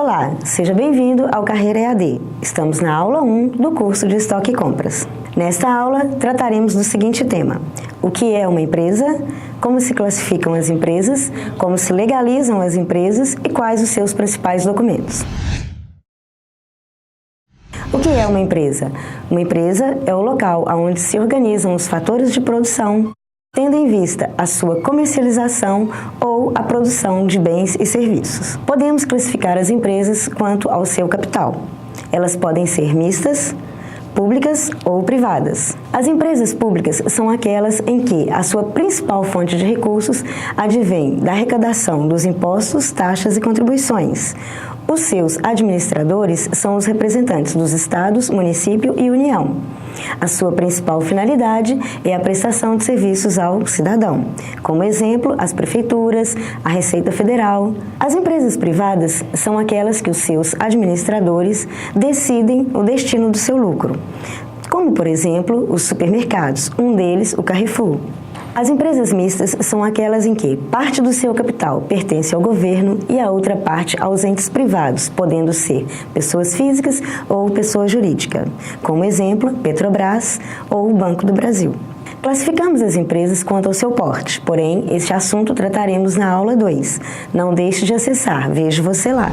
Olá, seja bem-vindo ao Carreira EAD. Estamos na aula 1 do curso de Estoque e Compras. Nesta aula, trataremos do seguinte tema: o que é uma empresa, como se classificam as empresas, como se legalizam as empresas e quais os seus principais documentos. O que é uma empresa? Uma empresa é o local onde se organizam os fatores de produção, tendo em vista a sua comercialização ou a produção de bens e serviços. Podemos classificar as empresas quanto ao seu capital. Elas podem ser mistas, públicas ou privadas. As empresas públicas são aquelas em que a sua principal fonte de recursos advém da arrecadação dos impostos, taxas e contribuições. Os seus administradores são os representantes dos estados, município e União. A sua principal finalidade é a prestação de serviços ao cidadão. Como exemplo, as prefeituras, a Receita Federal. As empresas privadas são aquelas que os seus administradores decidem o destino do seu lucro, como, por exemplo, os supermercados, um deles, o Carrefour. As empresas mistas são aquelas em que parte do seu capital pertence ao governo e a outra parte aos entes privados, podendo ser pessoas físicas ou pessoa jurídica, como exemplo, Petrobras ou o Banco do Brasil. Classificamos as empresas quanto ao seu porte, porém, este assunto trataremos na aula 2. Não deixe de acessar, vejo você lá.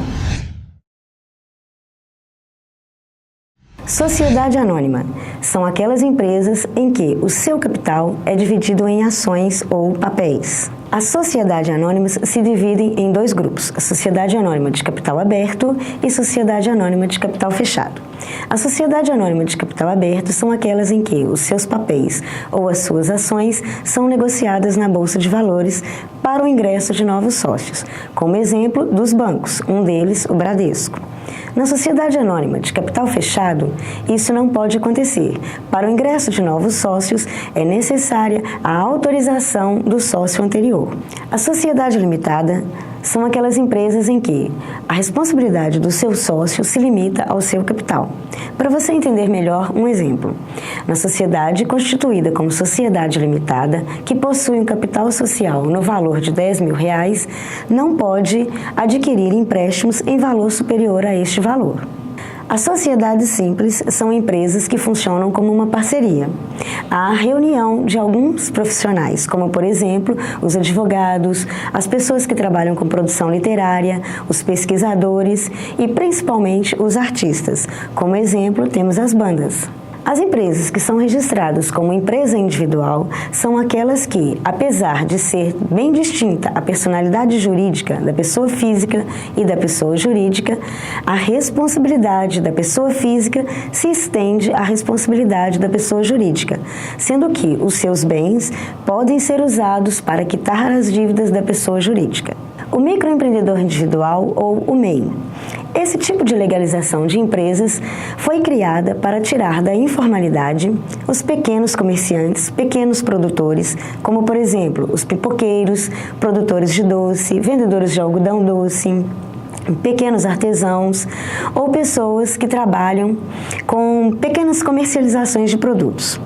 Sociedade anônima são aquelas empresas em que o seu capital é dividido em ações ou papéis. As sociedades anônimas se dividem em dois grupos: a sociedade anônima de capital aberto e sociedade anônima de capital fechado. A sociedade anônima de capital aberto são aquelas em que os seus papéis ou as suas ações são negociadas na Bolsa de Valores para o ingresso de novos sócios, como exemplo dos bancos, um deles, o Bradesco. Na sociedade anônima de capital fechado, isso não pode acontecer. Para o ingresso de novos sócios, é necessária a autorização do sócio anterior. A sociedade limitada são aquelas empresas em que a responsabilidade do seu sócio se limita ao seu capital. Para você entender melhor, um exemplo. Na sociedade constituída como sociedade limitada, que possui um capital social no valor de R$10.000, não pode adquirir empréstimos em valor superior a este valor. As sociedades simples são empresas que funcionam como uma parceria. Há a reunião de alguns profissionais, como, por exemplo, os advogados, as pessoas que trabalham com produção literária, os pesquisadores e, principalmente, os artistas. Como exemplo, temos as bandas. As empresas que são registradas como empresa individual são aquelas que, apesar de ser bem distinta a personalidade jurídica da pessoa física e da pessoa jurídica, a responsabilidade da pessoa física se estende à responsabilidade da pessoa jurídica, sendo que os seus bens podem ser usados para quitar as dívidas da pessoa jurídica. O microempreendedor individual, ou o MEI. Esse tipo de legalização de empresas foi criada para tirar da informalidade os pequenos comerciantes, pequenos produtores, como, por exemplo, os pipoqueiros, produtores de doce, vendedores de algodão doce, pequenos artesãos ou pessoas que trabalham com pequenas comercializações de produtos.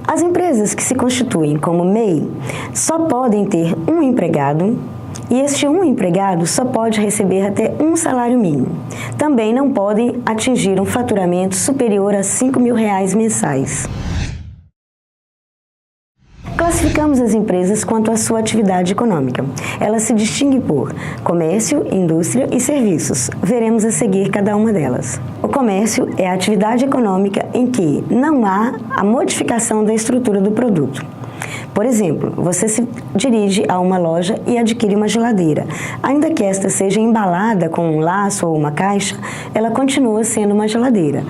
As empresas que se constituem como MEI só podem ter um empregado, e este um empregado só pode receber até um salário mínimo. Também não podem atingir um faturamento superior a R$5.000 mensais. Classificamos as empresas quanto à sua atividade econômica. Ela se distingue por comércio, indústria e serviços. Veremos a seguir cada uma delas. O comércio é a atividade econômica em que não há a modificação da estrutura do produto. Por exemplo, você se dirige a uma loja e adquire uma geladeira. Ainda que esta seja embalada com um laço ou uma caixa, ela continua sendo uma geladeira.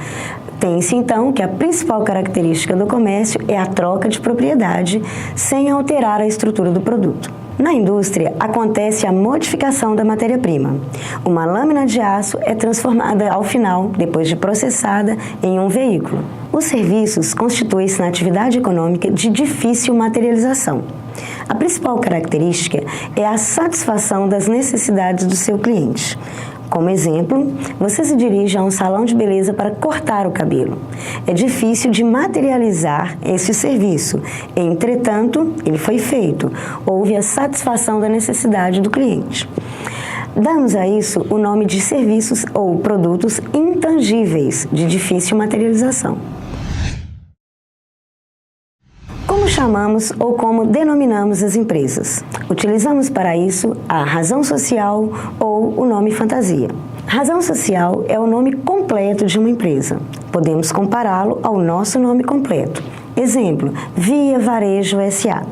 Tem-se, então, que a principal característica do comércio é a troca de propriedade sem alterar a estrutura do produto. Na indústria, acontece a modificação da matéria-prima. Uma lâmina de aço é transformada ao final, depois de processada, em um veículo. Os serviços constituem-se na atividade econômica de difícil materialização. A principal característica é a satisfação das necessidades do seu cliente. Como exemplo, você se dirige a um salão de beleza para cortar o cabelo. É difícil de materializar esse serviço. Entretanto, ele foi feito. Houve a satisfação da necessidade do cliente. Damos a isso o nome de serviços ou produtos intangíveis, de difícil materialização. Como chamamos ou como denominamos as empresas? Utilizamos para isso a razão social ou o nome fantasia. Razão social é o nome completo de uma empresa. Podemos compará-lo ao nosso nome completo. Exemplo, Via Varejo S.A.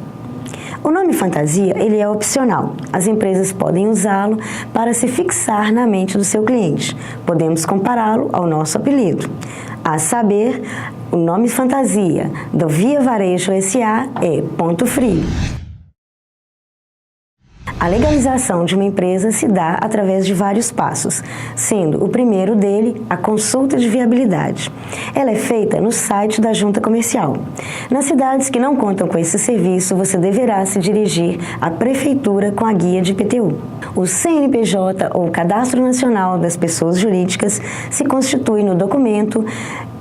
O nome fantasia, ele é opcional. As empresas podem usá-lo para se fixar na mente do seu cliente. Podemos compará-lo ao nosso apelido. A saber, o nome fantasia do Via Varejo S.A. é Ponto Frio. A legalização de uma empresa se dá através de vários passos, sendo o primeiro dele a consulta de viabilidade. Ela é feita no site da Junta Comercial. Nas cidades que não contam com esse serviço, você deverá se dirigir à Prefeitura com a guia de IPTU. O CNPJ, ou Cadastro Nacional das Pessoas Jurídicas, se constitui no documento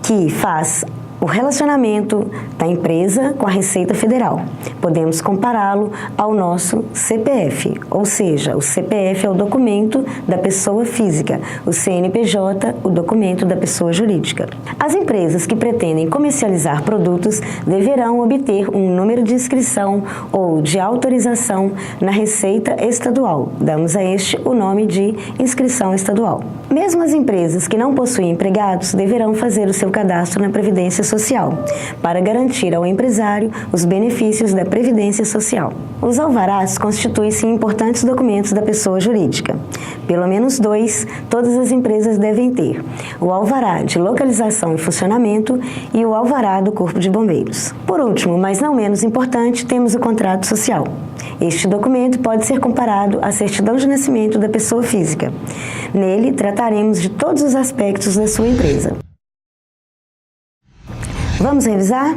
que faz o relacionamento da empresa com a Receita Federal. Podemos compará-lo ao nosso CPF, ou seja, o CPF é o documento da pessoa física, o CNPJ, o documento da pessoa jurídica. As empresas que pretendem comercializar produtos deverão obter um número de inscrição ou de autorização na Receita Estadual. Damos a este o nome de inscrição estadual. Mesmo as empresas que não possuem empregados deverão fazer o seu cadastro na Previdência Social, para garantir ao empresário os benefícios da Previdência Social. Os alvarás constituem-se em importantes documentos da pessoa jurídica. Pelo menos 2, todas as empresas devem ter: o alvará de localização e funcionamento e o alvará do Corpo de Bombeiros. Por último, mas não menos importante, temos o contrato social. Este documento pode ser comparado à certidão de nascimento da pessoa física. Nele, trataremos de todos os aspectos da sua empresa. Vamos revisar?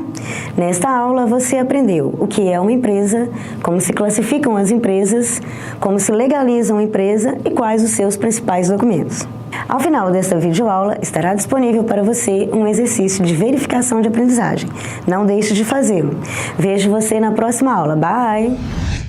Nesta aula você aprendeu o que é uma empresa, como se classificam as empresas, como se legaliza uma empresa e quais os seus principais documentos. Ao final desta videoaula estará disponível para você um exercício de verificação de aprendizagem. Não deixe de fazê-lo. Vejo você na próxima aula. Bye!